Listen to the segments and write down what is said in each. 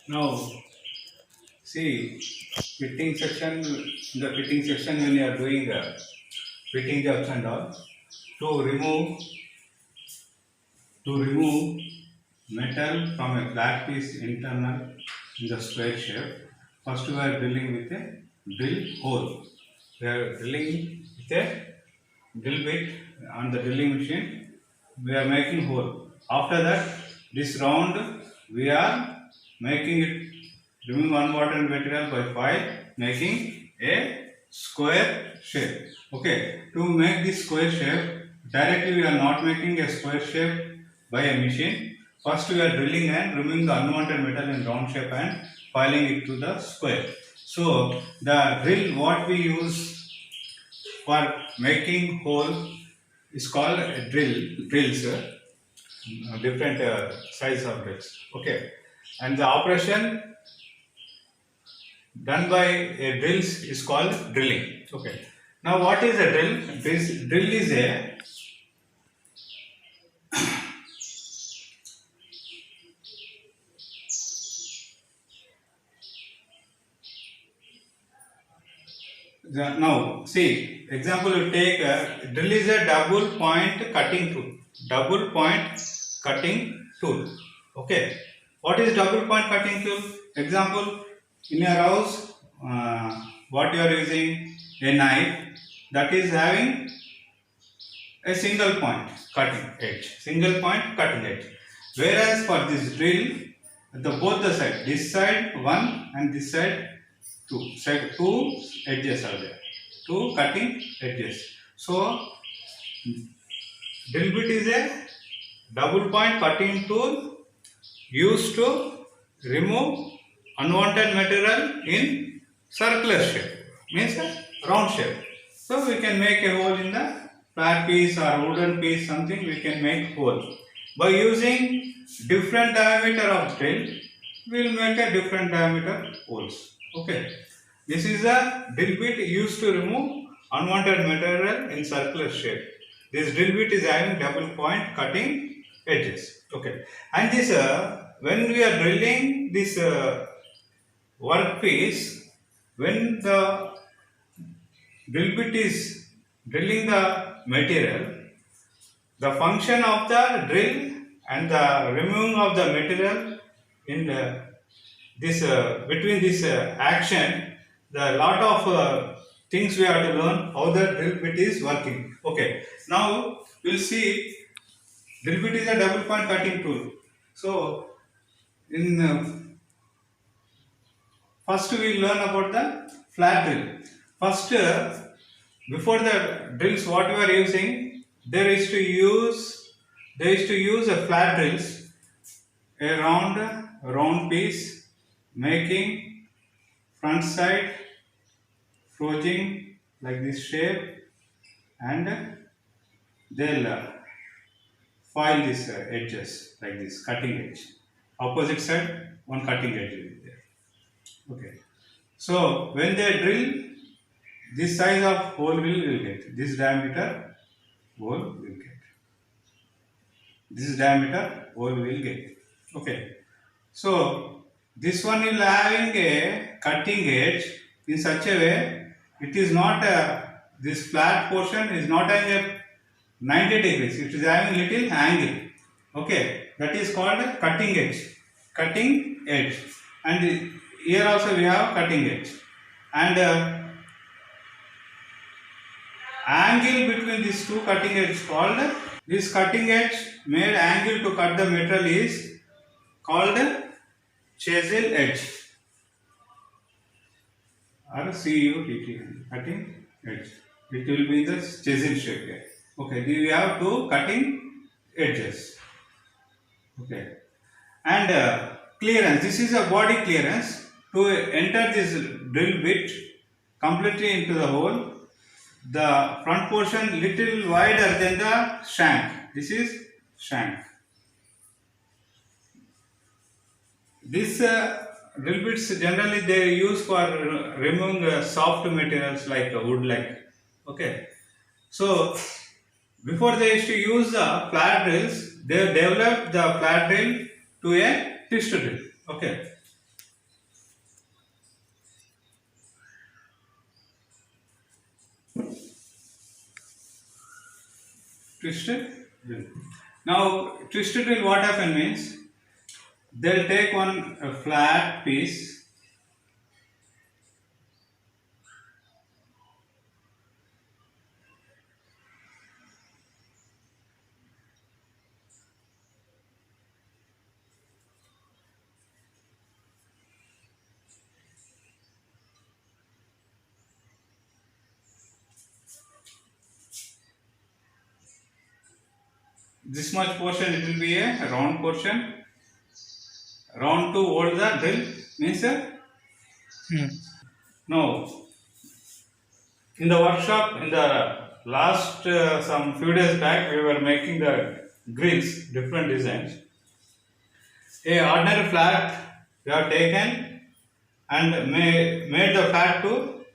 Now, see, fitting section, in the fitting section when you are doing fitting jobs and all, to remove to remove metal from a flat piece internal in the square shape, first we are drilling with a drill hole. We are drilling with a drill bit on the drilling machine. We are making hole. After that, this round we are making it, removing unwanted material by file, making a square shape. Okay, to make this square shape, directly we are not making a square shape by a machine. First we are drilling and removing the unwanted metal in round shape and filing it to the square. So the drill what we use for making hole is called a drills, different size of drills. Okay, and the operation done by a drills is called drilling. Okay, now what is a drill? This drill is a, now see example, you take a drill is a double point cutting tool. Double point cutting tool. Okay, what is double point cutting tool? Example, in your house, what you are using a knife that is having a single point cutting edge. Single point cutting edge. Whereas for this drill, the both the side, this side one and this side two. Side two edges are there. Two cutting edges. So drill bit is a double point cutting tool used to remove unwanted material in circular shape, means a round shape. So we can make a hole in the flat piece or wooden piece, something we can make hole. By using different diameter of drill, we will make a different diameter holes. Okay. This is a drill bit used to remove unwanted material in circular shape. This drill bit is having double point cutting edges. Okay, and this when we are drilling this workpiece, when the drill bit is drilling the material, the function of the drill and the removing of the material in this between this action, the lot of things we have to learn how the drill bit is working. Okay, now we'll see drill bit is a double point cutting tool. So in first we learn about the flat drill. First, before the drills what we are using, there is to use a flat drills, a round piece, making front side forging like this shape, and they'll file this edges like this cutting edge. Opposite side one cutting edge will be there. Okay. So when they drill, this size of hole will get, this diameter hole will get, this diameter hole will get. Okay. So this one will having a cutting edge in such a way, it is not a, this flat portion is not having a 90 degrees, it is having little angle. Okay, that is called a cutting edge. Cutting edge. And here also we have cutting edge. And angle between these two cutting edge is called, this cutting edge made angle to cut the metal is called chisel edge, or CUTT, cutting edge. It will be the chisel shape here. Okay, we have two cutting edges. Okay, and clearance. This is a body clearance to enter this drill bit completely into the hole. The front portion little wider than the shank. This is shank. This drill bits generally they use for removing soft materials like wood, like. Okay. So before they used to use the flat drills, they developed the flat drill to a twist drill. Okay. twisted drill. Now twisted drill, what happen means they'll take one flat piece. This much portion, it will be a round portion. Round to hold the drill means now in the workshop in the last some few days back we were making the grills, different designs. A ordinary flat we have taken and made the flat to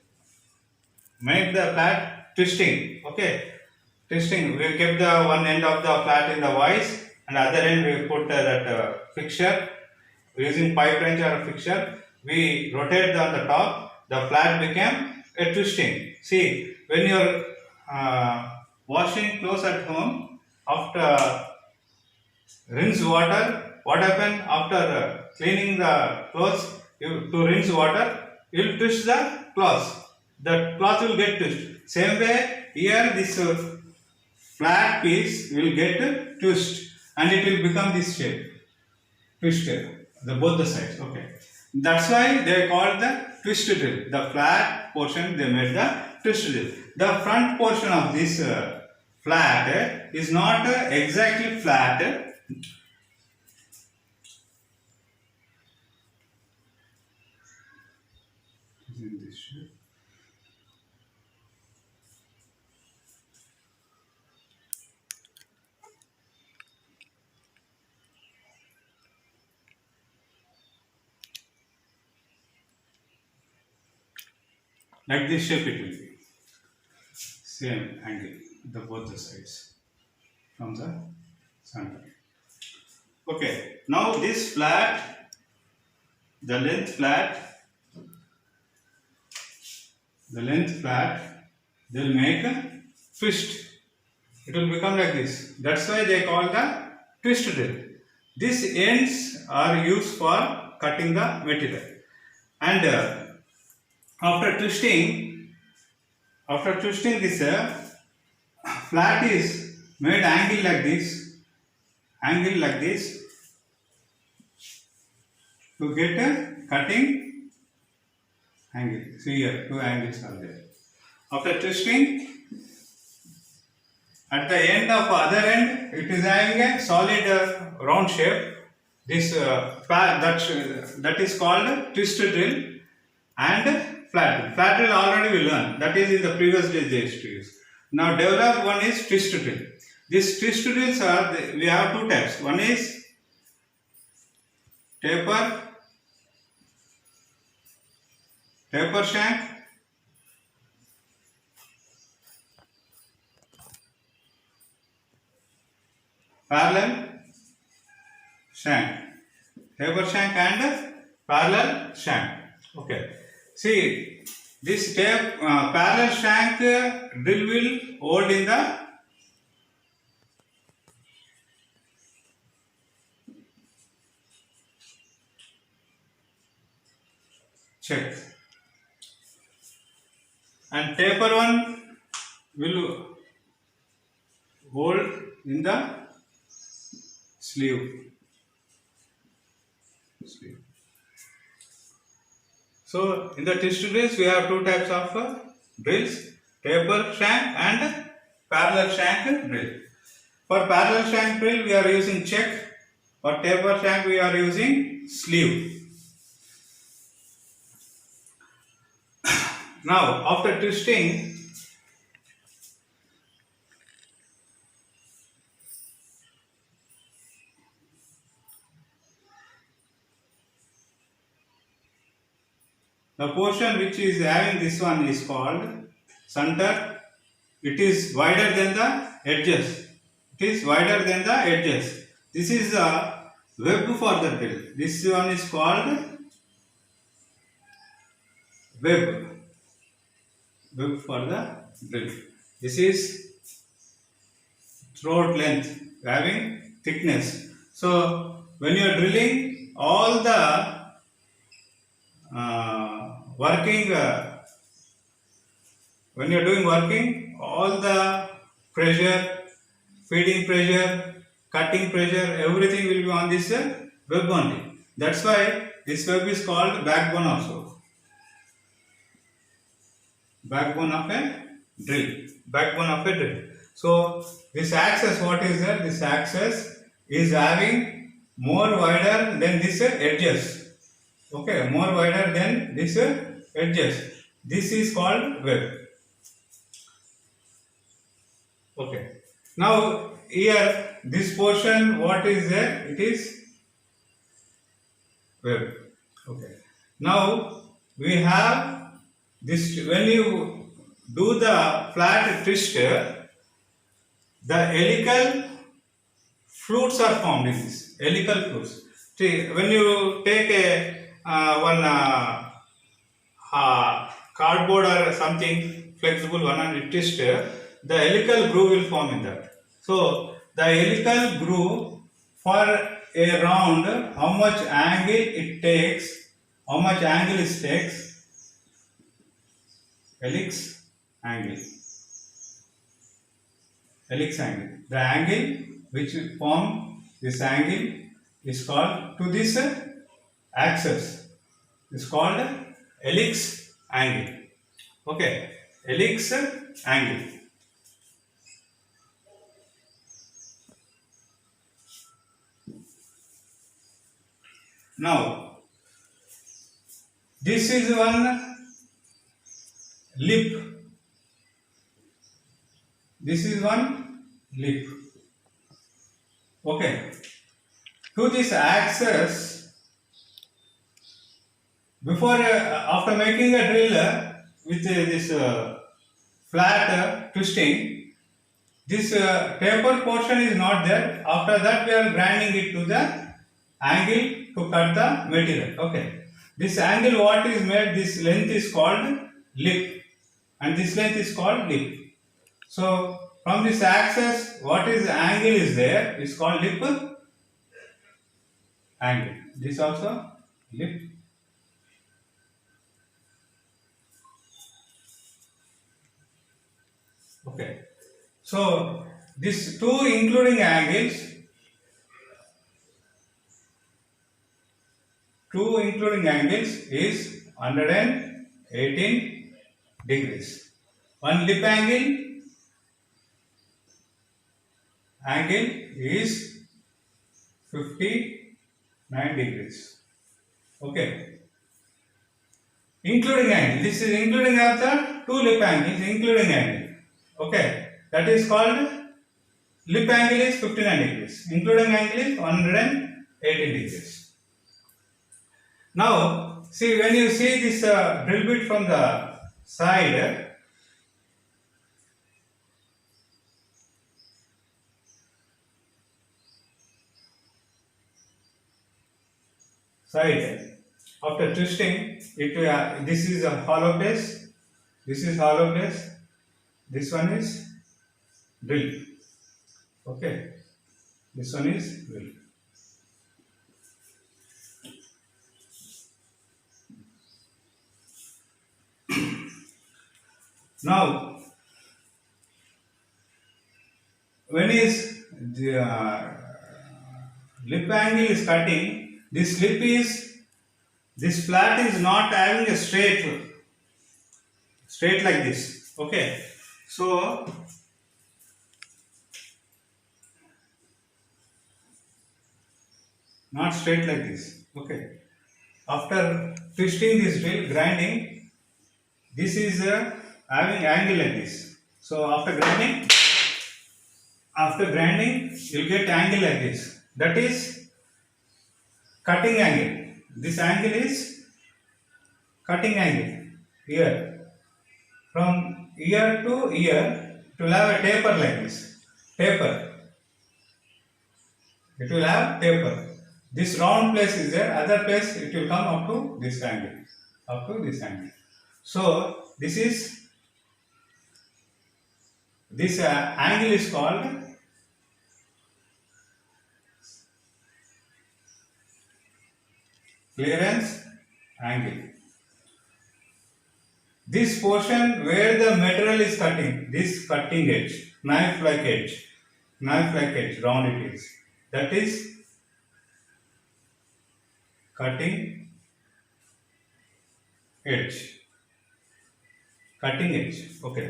make the flat twisting. Okay, twisting. We kept the one end of the flat in the vise and other end we put that fixture using pipe wrench or a fixture. We rotate on the top. The flat became a twisting. See, when you are washing clothes at home, after rinse water, what happen after cleaning the clothes? To rinse water, you will twist the cloth. The cloth will get twisted. Same way here, this flat piece will get twist and it will become this shape, twisted. Both the sides. Okay. That's why they call the twist drill. The flat portion they made the twist drill. The front portion of this flat is not exactly flat. In this shape. Like this shape it will be. Same angle, both the sides from the center. Okay, now this flat, the length flat, they'll make a twist. It will become like this. That's why they call the twist drill. These ends are used for cutting the material. And after twisting this flat is made angle like this to get a cutting angle. See here, two angles are there. After twisting, at the end of other end, it is having a solid round shape. This that is called twist drill and flat drill. Flat drill already we learned. That is in the previous days they used to use. Now developed one is twist drill. These twist drills are, we have two types. One is taper shank, parallel shank, taper shank and parallel shank. Okay. See, this parallel shank drill will hold in the check, and taper one will hold in the sleeve. So in the twist drills we have two types of drills, taper shank and parallel shank drill. For parallel shank drill we are using check, for taper shank we are using sleeve. Now after twisting, the portion which is having this one is called center. It is wider than the edges. This is the web for the drill. This one is called web for the drill. This is throat length, having thickness. So when you are drilling, all the working, when you are doing working, all the pressure, feeding pressure, cutting pressure, everything will be on this web only. That's why this web is called backbone also. Backbone of a drill. Backbone of a drill. So this axis, what is that? This axis is having more wider than this edges. Okay, more wider than this edges. This is called web. Okay. Now here this portion, what is there? It is web. Okay. Now we have this. When you do the flat twist, the helical flutes are formed in this. Helical flutes. See, when you take a cardboard or something flexible one and you twist, the helical groove will form in that. So the helical groove, for a round, how much angle it takes, helix angle. The angle which will form this angle is called, to this axis, is called helix angle. Okay, helix angle. Now this is one lip. This is one lip. Okay. To this axis, before after making a drill with this flat twisting, this taper portion is not there. After that, we are grinding it to the angle to cut the material. Okay. This angle, what is made? This length is called lip, and this length is called lip. So from this axis, what is the angle is there is called lip angle. This also lip. Okay. So these two including angles, is 118 degrees. One lip angle is 59 degrees. Okay. Including angle. This is including of the two lip angles, including angle. Okay. That is called lip angle is 59 degrees. Including angle is 118 degrees. Now, see, when you see this drill bit from the side, after twisting it, this is a hollow place, this one is drill. Okay, this one is drill. Now when is the lip angle is cutting, this flat is not having a straight like this. Okay, so not straight like this. Okay, after twisting this drill, grinding, this is having angle like this. So after grinding, you'll get angle like this. That is cutting angle. This angle is cutting angle. Here, from ear to ear, it will have a taper like this. Taper. It will have taper. This round place is there. Other place it will come up to this angle. So this angle is called clearance angle. This portion where the material is cutting, this cutting edge, knife-like edge, round it is. That is cutting edge. Cutting edge. Okay.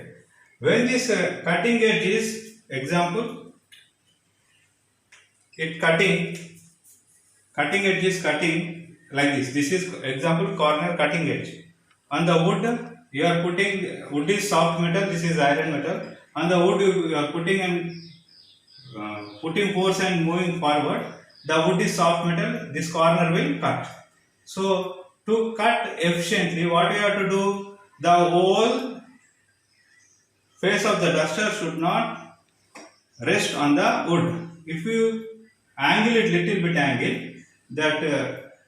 When this cutting edge is, example, cutting edge is cutting like this. This is example corner cutting edge. On the wood, you are putting, wood is soft metal, this is iron metal. On the wood, you are putting and putting force and moving forward. The wood is soft metal, this corner will cut. So, to cut efficiently, what you have to do? The whole face of the duster should not rest on the wood. If you angle it little bit that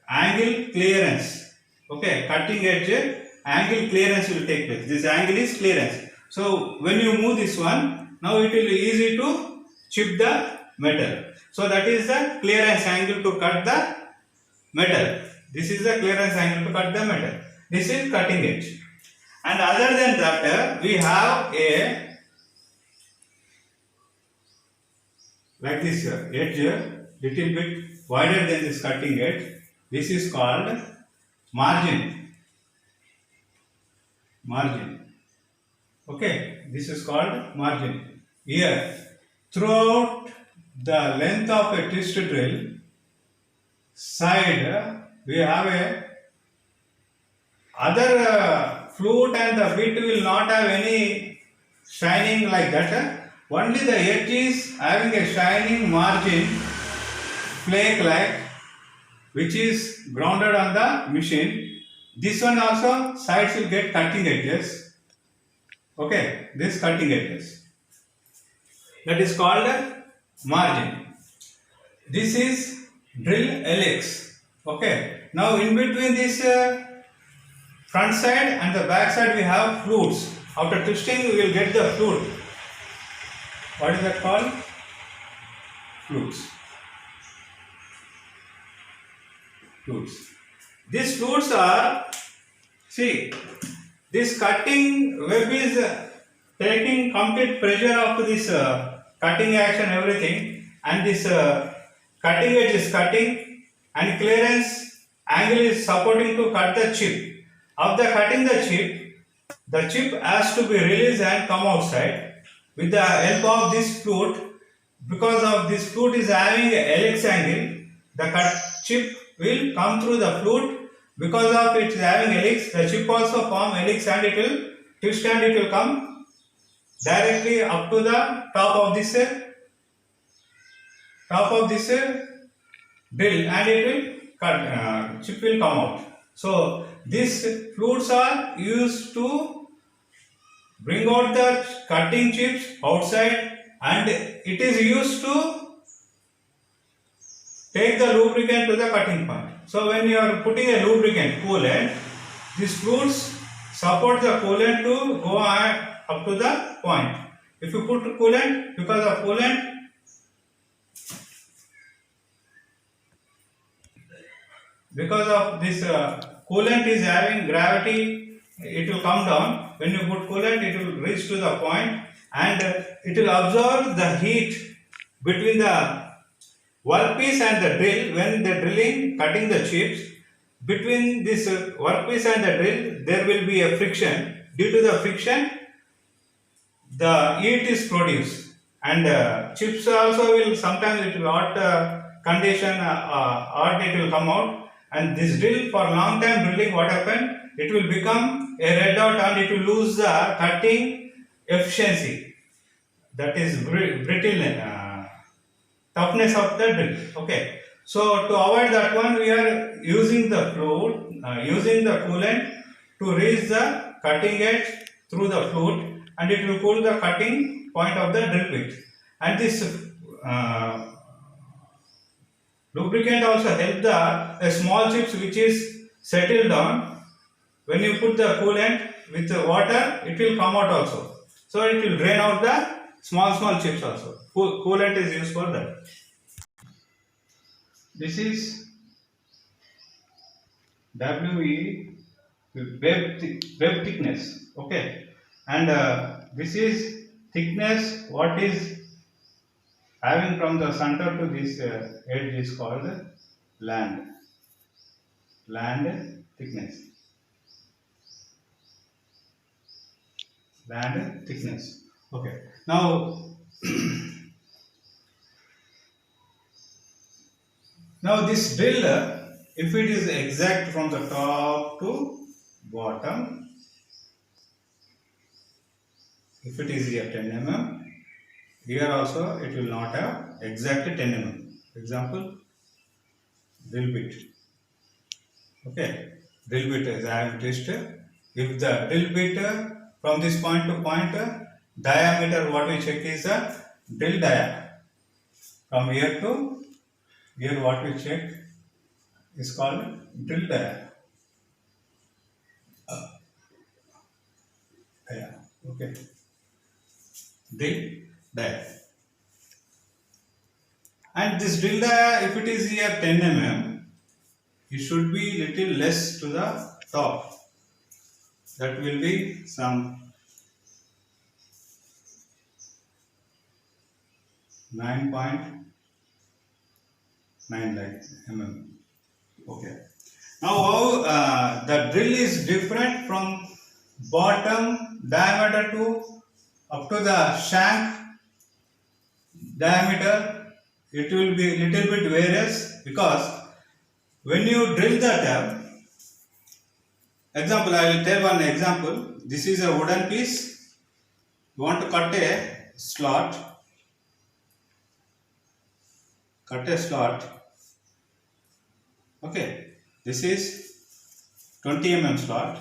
angle clearance, okay, cutting edge angle clearance will take place. This angle is clearance. So when you move this one, now it will be easy to chip the metal. So that is the clearance angle to cut the metal. This is the clearance angle to cut the metal. This is cutting edge. And other than that, we have a like this edge, little bit wider than this cutting edge. This is called margin. Okay, this is called margin. Here, throughout the length of a twist drill side, we have a other flute and the bit will not have any shining like that. Only the edge is having a shining margin, flake like, which is grounded on the machine. This one also sides will get cutting edges. Okay, this cutting edges. That is called margin. This is drill helix. Okay. Now in between this front side and the back side we have flutes. After twisting we will get the flute. What is that called? Flutes. These flutes are, see, this cutting web is taking complete pressure of this cutting action, everything, and this cutting edge is cutting and clearance angle is supporting to cut the chip. After cutting the chip has to be released and come outside with the help of this flute. Because of this flute is having a helix angle, the chip will come through the flute. Because of it having helix, the chip also form helix and it will twist and it will come directly up to the top of this drill and it will cut, chip will come out. So these flutes are used to bring out the cutting chips outside, and it is used to take the lubricant to the cutting point. So when you are putting a lubricant, coolant, these flutes support the coolant to go up to the point. If you put coolant, because of coolant, because of this coolant is having gravity, it will come down. When you put coolant, it will reach to the point and it will absorb the heat between the workpiece and the drill. When the drilling, cutting the chips, between this workpiece and the drill, there will be a friction. Due to the friction, the heat is produced, and chips also will sometimes it will hot condition, hot it will come out. And this drill, for long time drilling, what happened? It will become a red dot and it will lose the cutting efficiency. That is brittle, toughness of the drill. Okay. So to avoid that one, we are using the flute, using the coolant to reach the cutting edge through the flute, and it will cool the cutting point of the drill bit. And this lubricant also help the small chips which is settled down. When you put the coolant with the water, it will come out also. So it will drain out the small chips also. Coolant is used for that. This is WE web thickness. Okay, and this is thickness. What is having from the center to this edge is called land thickness. Land thickness. Okay. Now, now this drill, if it is exact from the top to bottom, if it is here 10 mm, here also it will not have exact 10 mm. Example, drill bit. Okay, drill bit is I have twist. If the drill bit from this point to point diameter, what we check is the drill dia. From here to here, what we check is called drill dia. Okay, drill dia. And this drill dia, if it is here 10 mm, it should be little less to the top. That will be some 9.9 mm. Okay. Now how the drill is different from bottom diameter to up to the shank diameter, it will be little bit various, because when you drill that example, I will tell one example. This is a wooden piece. You want to cut a slot. Okay, this is 20 mm slot.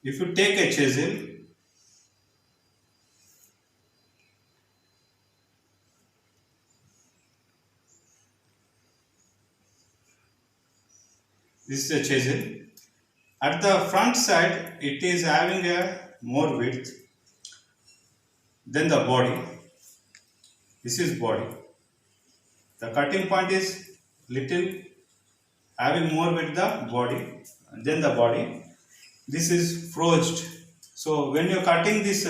If you take a chisel, this is a chisel. At the front side, it is having a more width than the body. This is body. The cutting point is little having more width the body than the body. This is forged. So when you are cutting this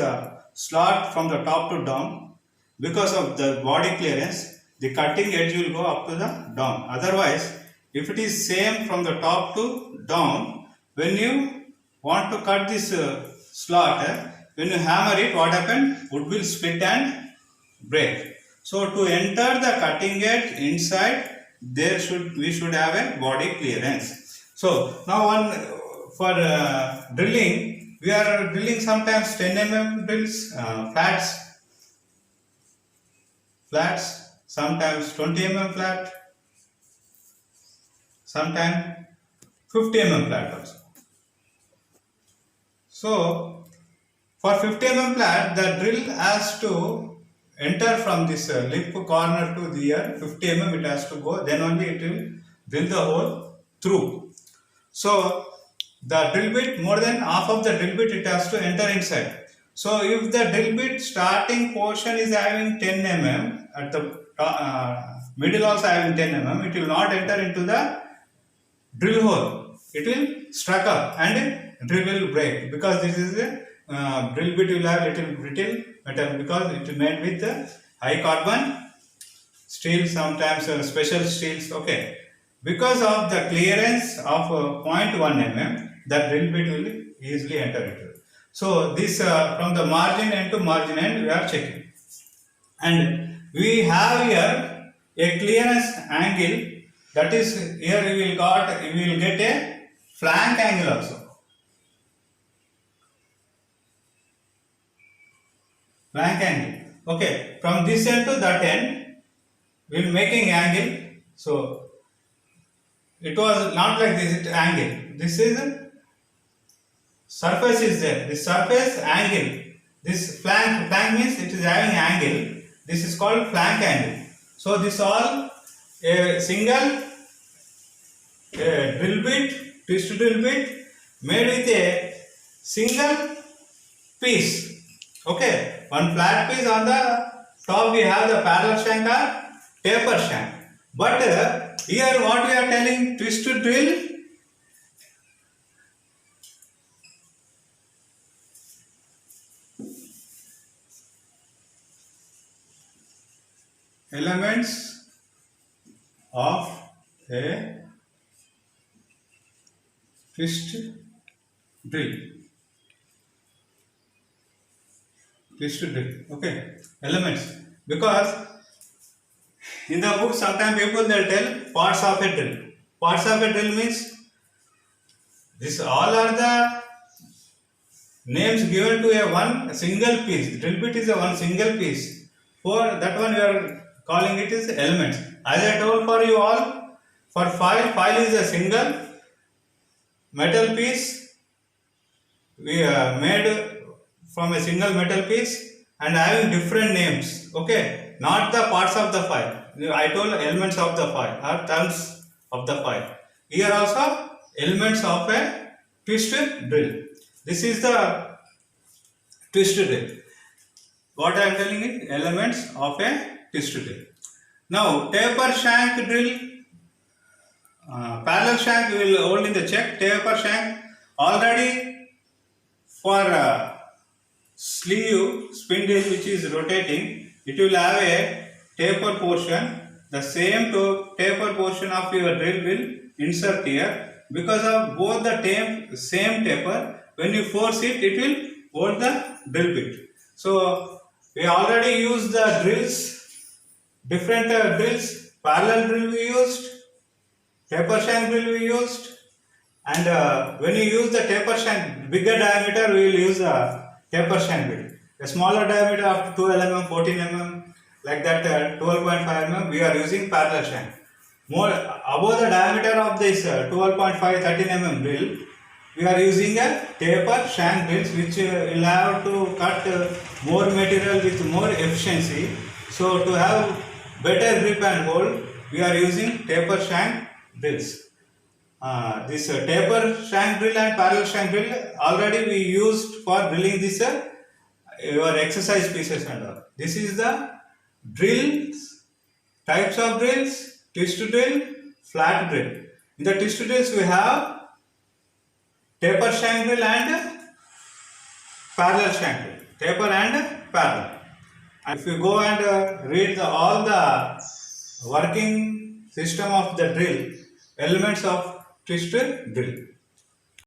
slot from the top to down, because of the body clearance, the cutting edge will go up to the down. Otherwise, if it is same from the top to down, when you want to cut this slot, when you hammer it, what happens? Wood will split and break. So to enter the cutting edge inside, we should have a body clearance. So now for drilling, we are drilling sometimes 10 mm drills, flats, sometimes 20 mm flat, sometimes 50 mm flat also. So for 50 mm flat, the drill has to enter from this lip corner to the 50 mm it has to go, then only it will drill the hole through. So the drill bit, more than half of the drill bit it has to enter inside. So if the drill bit starting portion is having 10 mm, at the middle also having 10 mm, it will not enter into the drill hole. It will struck up and drill will break, because this is a drill bit will have little brittle metal, because it is made with high carbon steel, sometimes special steels. Okay, because of the clearance of 0.1 mm, the drill bit will easily enter into it. So this from the margin end to margin end we are checking, and we have here a clearance angle, that is here we will get a flank angle also. Flank angle. Okay, from this end to that end, we will making angle. So it was not like this angle. This is surface is there. This surface angle. This flank means it is having angle. This is called flank angle. So this all a single drill bit, twist drill bit made with a single piece. Okay, one flat piece on the top we have the parallel shank or taper shank. But here what we are telling, twist drill, elements of a twist drill. Twist drill. Okay. Elements. Because in the book sometimes people they tell parts of a drill. Parts of a drill means this all are the names given to a single piece. Drill bit is a one single piece. For that one we are calling it is elements. As I told for you all, for file is a single metal piece we made from a single metal piece and having different names. Okay, not the parts of the file. I told elements of the file or terms of the file. Here also elements of a twist drill. This is the twist drill. What I am telling it, elements of a twist drill. Now taper shank drill, parallel shank we will hold in the check. Taper shank already for sleeve spindle which is rotating, it will have a taper portion. The same taper portion of your drill will insert here. Because of both the same taper, when you force it, it will hold the drill bit. So we already used the drills, different drills. Parallel drill we used, taper shank drill we used, and when you use the taper shank, bigger diameter we will use the taper shank drill. A smaller diameter of 12 mm, 14 mm, like that 12.5 mm, we are using parallel shank. More above the diameter of this 12.5, 13 mm drill, we are using a taper shank drills which will have to cut more material with more efficiency. So to have better grip and hold, we are using taper shank drills. This taper shank drill and parallel shank drill already we used for drilling this your exercise pieces and all. This is the drills, types of drills, twist drill, flat drill. In the twist drills we have taper shank drill and parallel shank drill. Taper and parallel. And if you go and read all the working system of the drill, elements of twist drill.